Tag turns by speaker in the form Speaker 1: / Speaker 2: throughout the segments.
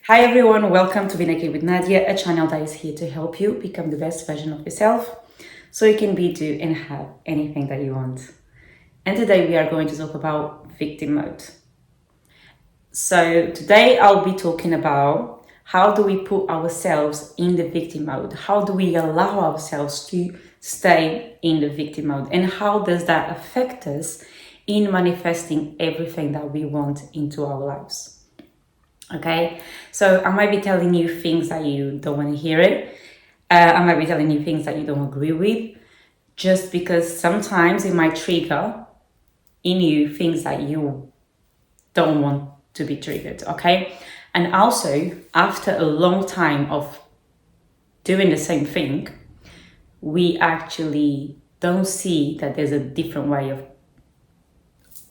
Speaker 1: Hi everyone, welcome to Be Naked with Nadia, a channel that is here to help you become the best version of yourself so you can be, do, and have anything that you want. And today we are going to talk about victim mode. So today I'll be talking about how do we put ourselves in the victim mode? How do we allow ourselves to stay in the victim mode? And how does that affect us in manifesting everything that we want into our lives? Okay, so I might be telling you things that you don't want to hear it. I might be telling you things that you don't agree with, just because sometimes it might trigger in you things that you don't want to be triggered, okay? And also, after a long time of doing the same thing, we actually don't see that there's a different way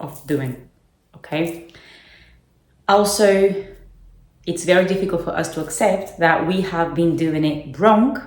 Speaker 1: of doing, okay? Also, it's very difficult for us to accept that we have been doing it wrong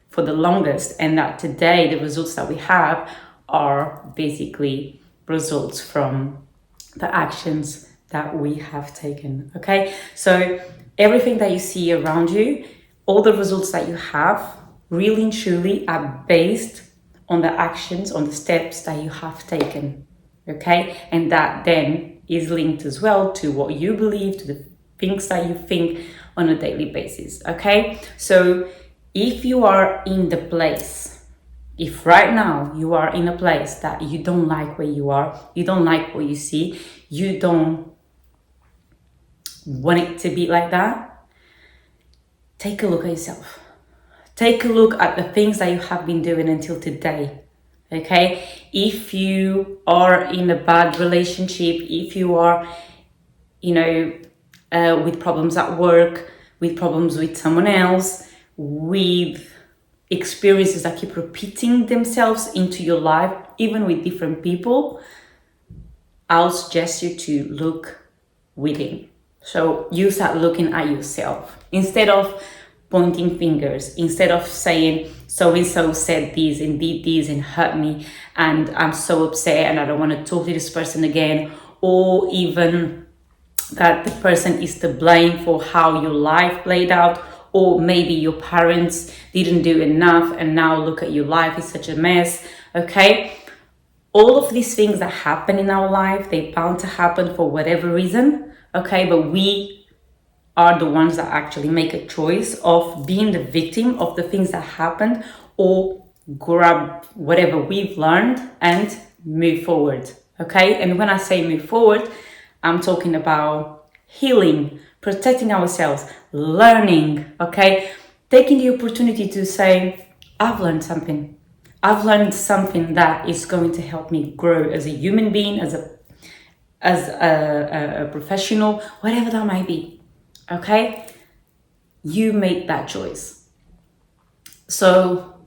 Speaker 1: for the longest and that today the results that we have are basically results from the actions that we have taken, okay? So everything that you see around you, all the results that you have, really and truly are based on the actions, on the steps that you have taken, okay? And that then is linked as well to what you believe, to the things that you think on a daily basis, okay? So if you are in the place, if right now you are in a place that you don't like where you are, you don't like what you see, you don't want it to be like that, take a look at yourself. Take a look at the things that you have been doing until today, okay? If you are in a bad relationship, if you are, with problems at work, with problems with someone else, with experiences that keep repeating themselves into your life, even with different people, I'll suggest you to look within. So you start looking at yourself instead of pointing fingers, instead of saying so-and-so said this and did this and hurt me and I'm so upset and I don't want to talk to this person again, or even that the person is to blame for how your life played out, or maybe your parents didn't do enough and now look at your life, it's such a mess, okay? All of these things that happen in our life, they're bound to happen for whatever reason, okay? But we are the ones that actually make a choice of being the victim of the things that happened, or grab whatever we've learned and move forward, okay? And when I say move forward, I'm talking about healing, protecting ourselves, learning, okay? Taking the opportunity to say, I've learned something. I've learned something that is going to help me grow as a human being, as a professional, whatever that might be, okay? You make that choice. So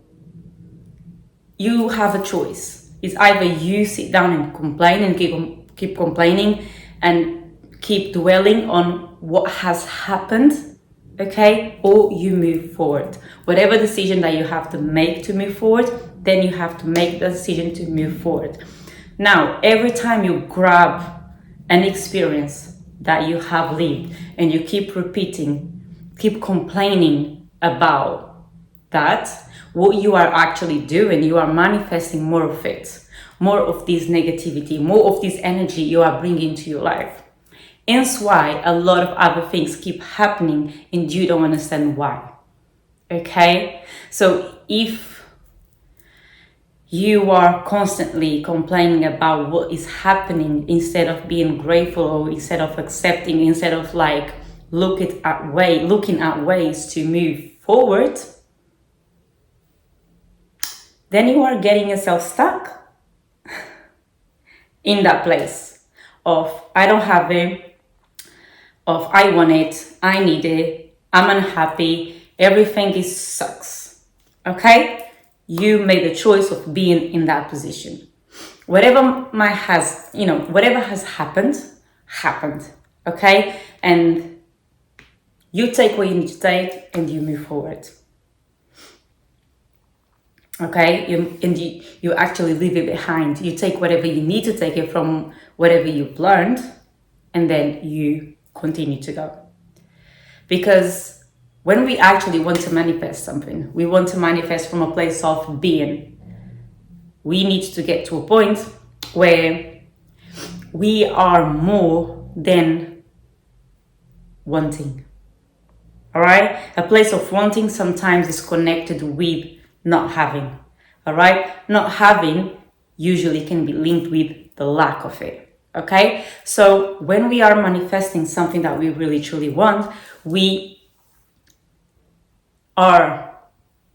Speaker 1: you have a choice. It's either you sit down and complain and keep complaining and keep dwelling on what has happened, okay? Or you move forward. Whatever decision that you have to make to move forward, then you have to make the decision to move forward. Now, every time you grab an experience that you have lived and you keep repeating, keep complaining about that, what you are actually doing, you are manifesting more of it. More of this negativity, more of this energy you are bringing to your life. Hence why a lot of other things keep happening and you don't understand why. Okay? So if you are constantly complaining about what is happening instead of being grateful, or instead of accepting, instead of looking at ways to move forward, then you are getting yourself stuck in that place of I don't have it, of I want it, I need it, I'm unhappy, everything sucks, okay? You made the choice of being in that position. Whatever has happened, okay? And you take what you need to take and you move forward. Okay, you actually leave it behind. You take whatever you need to take it from whatever you've learned, and then you continue to go. Because when we actually want to manifest something, we want to manifest from a place of being. We need to get to a point where we are more than wanting. All right? A place of wanting sometimes is connected with not having. All right? Not having usually can be linked with the lack of it. Okay? So when we are manifesting something that we really truly want, we are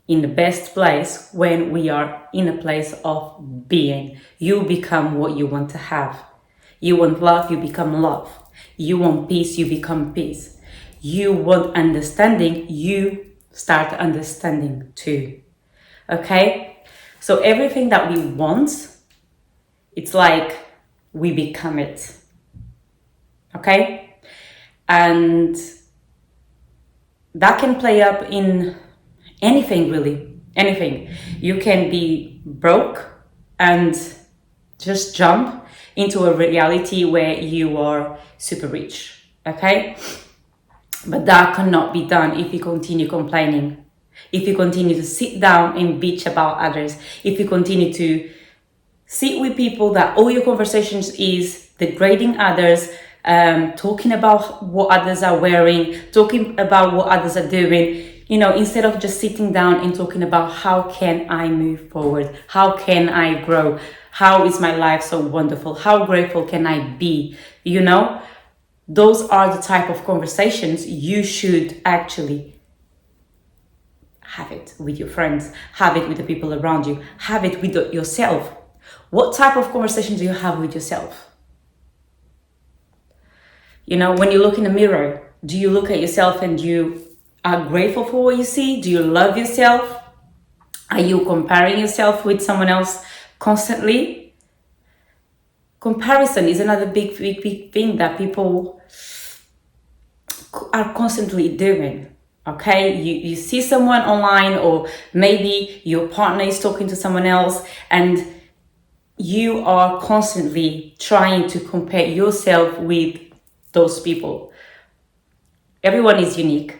Speaker 1: in the best place when we are in a place of being. You become what you want to have. You want love, you become love. You want peace, you become peace. You want understanding, you start understanding too. Okay? So everything that we want, it's like we become it. Okay? And that can play up in anything, really. Anything. You can be broke and just jump into a reality where you are super rich. Okay? But that cannot be done if you continue complaining. If you continue to sit down and bitch about others. If you continue to sit with people that all your conversations is degrading others, talking about what others are wearing, talking about what others are doing, instead of just sitting down and talking about how can I move forward? How can I grow? How is my life so wonderful? How grateful can I be? Those are the type of conversations you should actually have it with your friends, have it with the people around you, have it with yourself. What type of conversation do you have with yourself? When you look in the mirror, do you look at yourself and you are grateful for what you see? Do you love yourself? Are you comparing yourself with someone else constantly? Comparison is another big thing that people are constantly doing. Okay, you see someone online, or maybe your partner is talking to someone else, and you are constantly trying to compare yourself with those people. Everyone is unique,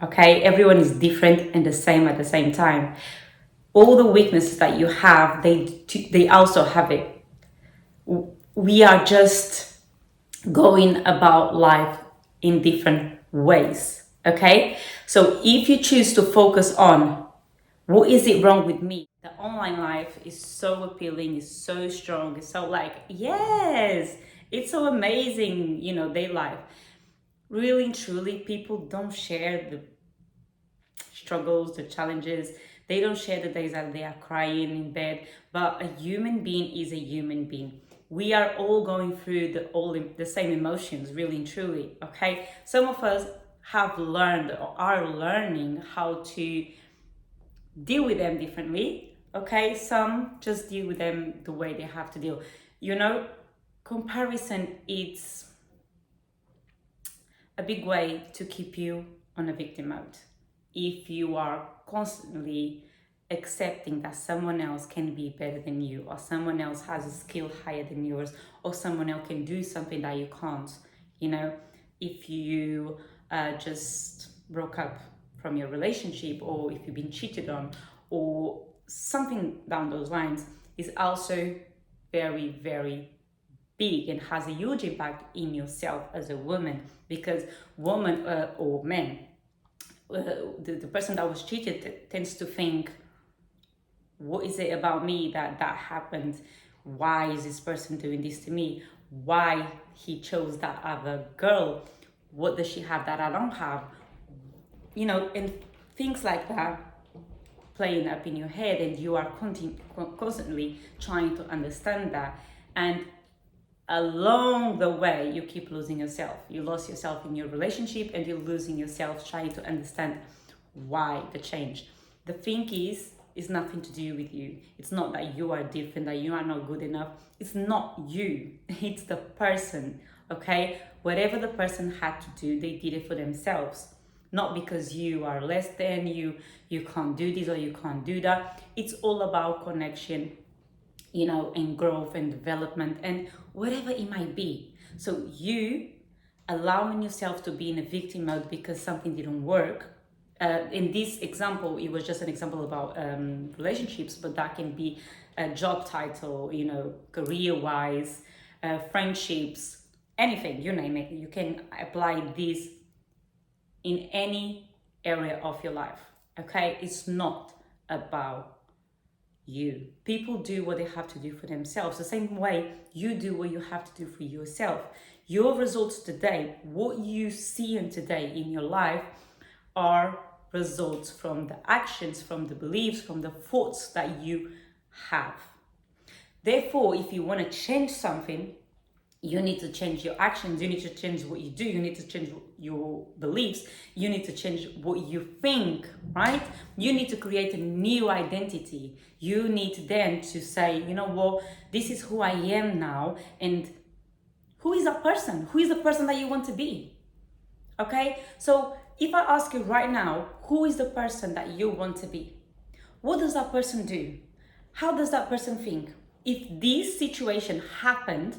Speaker 1: okay? Everyone is different and the same at the same time. All the weaknesses that you have, they also have it. We are just going about life in different ways, okay? So if you choose to focus on what is it wrong with me, the online life is so appealing, it's so strong, it's so yes, it's so amazing, their life. Really and truly, people don't share the struggles, the challenges. They don't share the days that they are crying in bed. But a human being is a human being. We are all going through the same emotions, really and truly. Okay, some of us have learned or are learning how to deal with them differently. Okay, some just deal with them the way they have to deal. Comparison, it's a big way to keep you on a victim mode. If you are constantly accepting that someone else can be better than you, or someone else has a skill higher than yours, or someone else can do something that you can't, if you just broke up from your relationship, or if you've been cheated on, or something down those lines, is also very, very big and has a huge impact in yourself as a woman. Because woman or men, the person that was cheated tends to think, what is it about me that happened? Why is this person doing this to me? Why he chose that other girl? What does she have that I don't have? And things like that playing up in your head, and you are constantly trying to understand that. And along the way, you keep losing yourself. You lost yourself in your relationship, and you're losing yourself trying to understand why the change. The thing is nothing to do with you. It's not that you are different, that you are not good enough. It's not you. It's the person, okay? Whatever the person had to do, they did it for themselves. Not because you are less than, you can't do this or you can't do that. It's all about connection, and growth and development and whatever it might be. So you allowing yourself to be in a victim mode because something didn't work. In this example, it was just an example about relationships, but that can be a job title, you know, career-wise, friendships, anything, you name it. You can apply this in any area of your life, okay? It's not about you. People do what they have to do for themselves. The same way you do what you have to do for yourself. Your results today, what you see in today in your life, are results from the actions, from the beliefs, from the thoughts that you have. Therefore, if you want to change something, you need to change your actions, you need to change what you do, you need to change your beliefs, you need to change what you think, right? You need to create a new identity. You need then to say, you know what, this is who I am now, and who is that person? Who is the person that you want to be? Okay, so if I ask you right now, who is the person that you want to be? What does that person do? How does that person think? If this situation happened,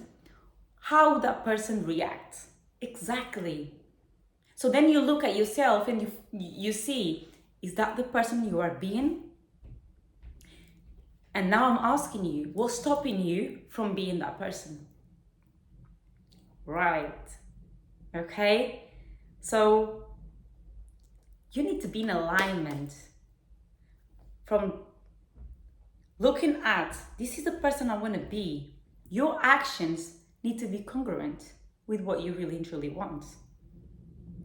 Speaker 1: how that person reacts? Exactly. So then you look at yourself and you see, is that the person you are being? And now I'm asking you, what's stopping you from being that person? Right. Okay. So you need to be in alignment from looking at, this is the person I want to be. Your actions need to be congruent with what you really and truly want.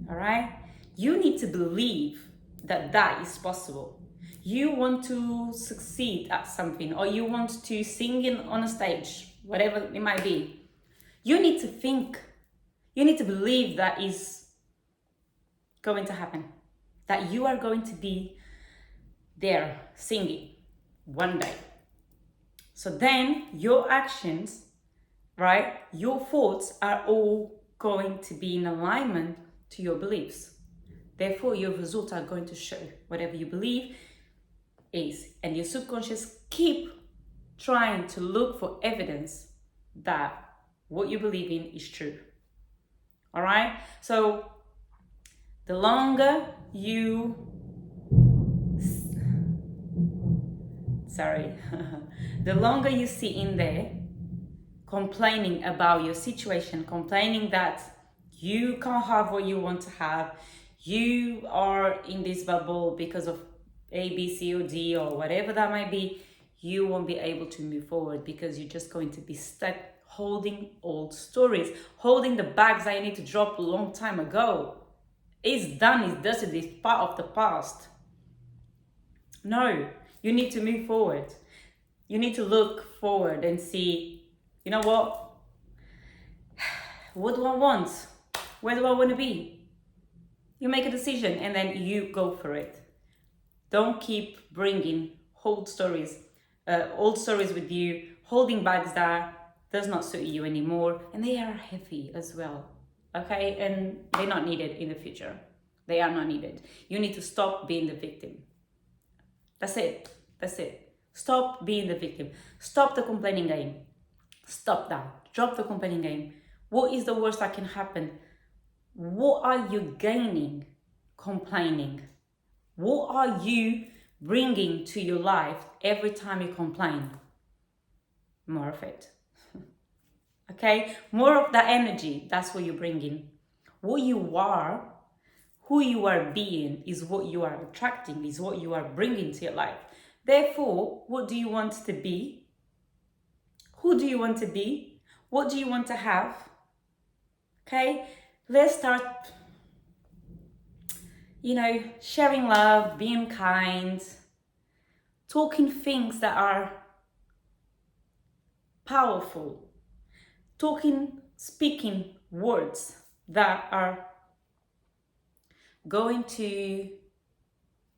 Speaker 1: All right? You need to believe that that is possible. You want to succeed at something, or you want to sing on a stage, whatever it might be. You need to think, you need to believe that is going to happen, that you are going to be there singing one day. So then your actions, right, your thoughts are all going to be in alignment to your beliefs. Therefore, your results are going to show whatever you believe is. And your subconscious keep trying to look for evidence that what you believe in is true. All right? So the longer you the longer you sit in there complaining about your situation, complaining that you can't have what you want to have, you are in this bubble because of A, B, C, or D, or whatever that might be, you won't be able to move forward because you're just going to be stuck holding old stories, holding the bags that you need to drop a long time ago. It's done, it's dusted, it's part of the past. No, you need to move forward. You need to look forward and see, you know what? What do I want? Where do I want to be? You make a decision and then you go for it. Don't keep bringing old stories with you, holding bags that does not suit you anymore, and they are heavy as well. Okay, and they're not needed in the future. They are not needed. You need to stop being the victim. That's it. That's it. Stop being the victim. Stop the complaining game. Stop that. Drop the complaining game. What is the worst that can happen? What are you gaining complaining? What are you bringing to your life every time you complain? More of it. Okay? More of that energy. That's what you're bringing. What you are, who you are being, is what you are attracting, is what you are bringing to your life. Therefore, what do you want to be? Who do you want to be? What do you want to have? Okay? Let's start, sharing love, being kind, talking things that are powerful, speaking words that are going to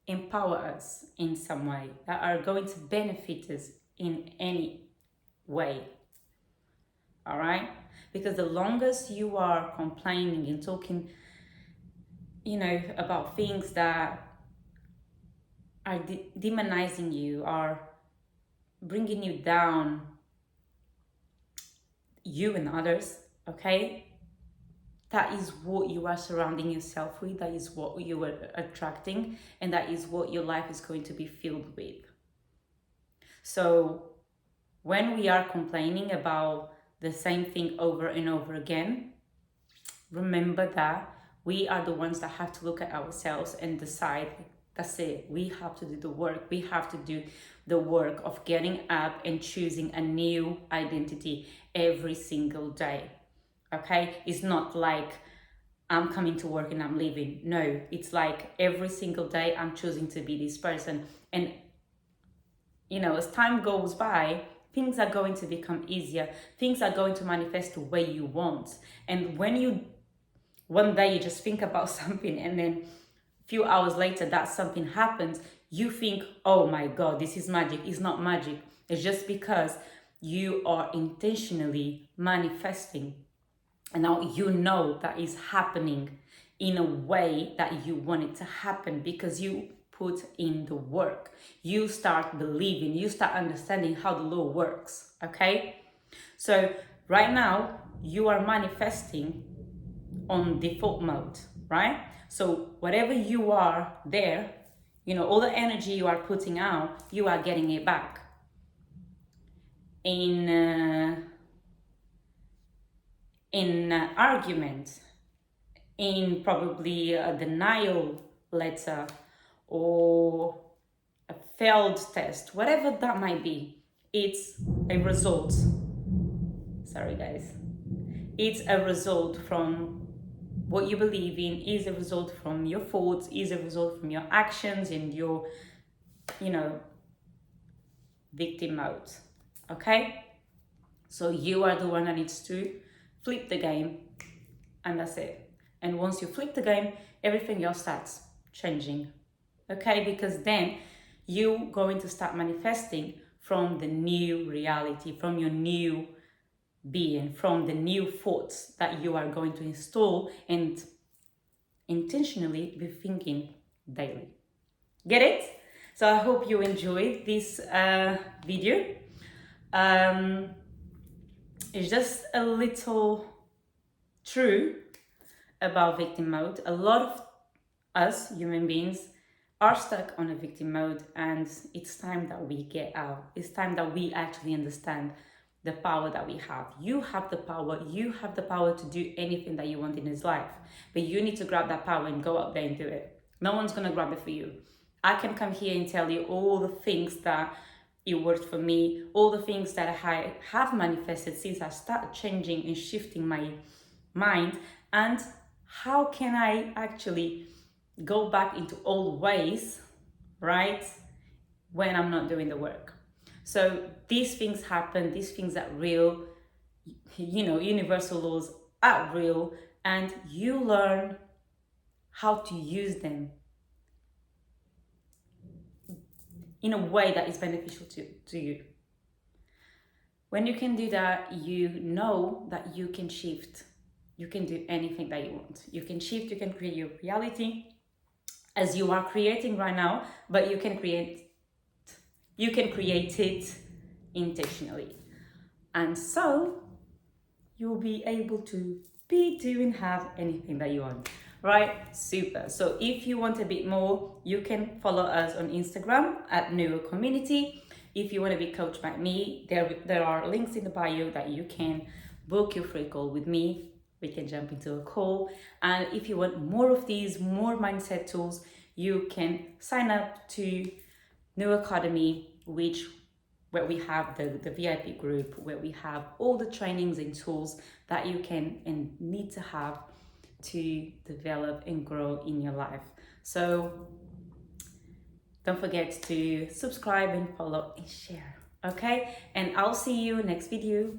Speaker 1: empower us in some way, that are going to benefit us in any way. All right? Because the longest you are complaining and talking, about things that are demonizing you, are bringing you down, you and others, okay? that is what you are surrounding yourself with, that is what you are attracting, and that is what your life is going to be filled with. So when we are complaining about the same thing over and over again, remember that we are the ones that have to look at ourselves and decide, that's it, we have to do the work. We have to do the work of getting up and choosing a new identity every single day. Okay? It's not like I'm coming to work and I'm leaving. No, it's like every single day I'm choosing to be this person. And, you know, as time goes by, things are going to become easier. Things are going to manifest the way you want. And when you, one day you just think about something and then a few hours later that something happens, you think, oh my God, this is magic. It's not magic. It's just because you are intentionally manifesting. And now you know that is happening in a way that you want it to happen because you put in the work. You start believing, you start understanding how the law works, okay? So right now, you are manifesting on default mode, right? So whatever you are there, you know, all the energy you are putting out, you are getting it back. In argument, in probably a denial letter or a failed test, whatever that might be, it's a result. Sorry guys. It's a result from what you believe in, is a result from your thoughts, is a result from your actions and your, you know, victim mode. Okay? So you are the one that needs to flip the game, and that's it. And once you flip the game, everything else starts changing. Okay? Because then you're going to start manifesting from the new reality, from your new being, from the new thoughts that you are going to install and intentionally be thinking daily. Get it? So I hope you enjoyed this video. It's just a little true about victim mode. A lot of us human beings are stuck on a victim mode, and it's time that we get out. It's time that we actually understand the power that we have. You have the power. You have the power to do anything that you want in this life, but you need to grab that power and go out there and do it. No one's gonna grab it for you. I can come here and tell you all the things that it worked for me, all the things that I have manifested since I started changing and shifting my mind, and how can I actually go back into old ways, right, when I'm not doing the work. So these things happen, these things are real, you know, universal laws are real, and you learn how to use them in a way that is beneficial to you. When you can do that, you know that you can shift. You can do anything that you want. You can shift, you can create your reality as you are creating right now, but you can create it intentionally. And so you'll be able to be, do, and have anything that you want. Right? Super. So if you want a bit more, you can follow us on Instagram at Neuro Community. If you want to be coached by me, there are links in the bio that you can book your free call with me. We can jump into a call. And if you want more of these, more mindset tools, you can sign up to New Academy, where we have the VIP group, where we have all the trainings and tools that you can and need to have to develop and grow in your life. So don't forget to subscribe and follow and share. Okay? And I'll see you next video.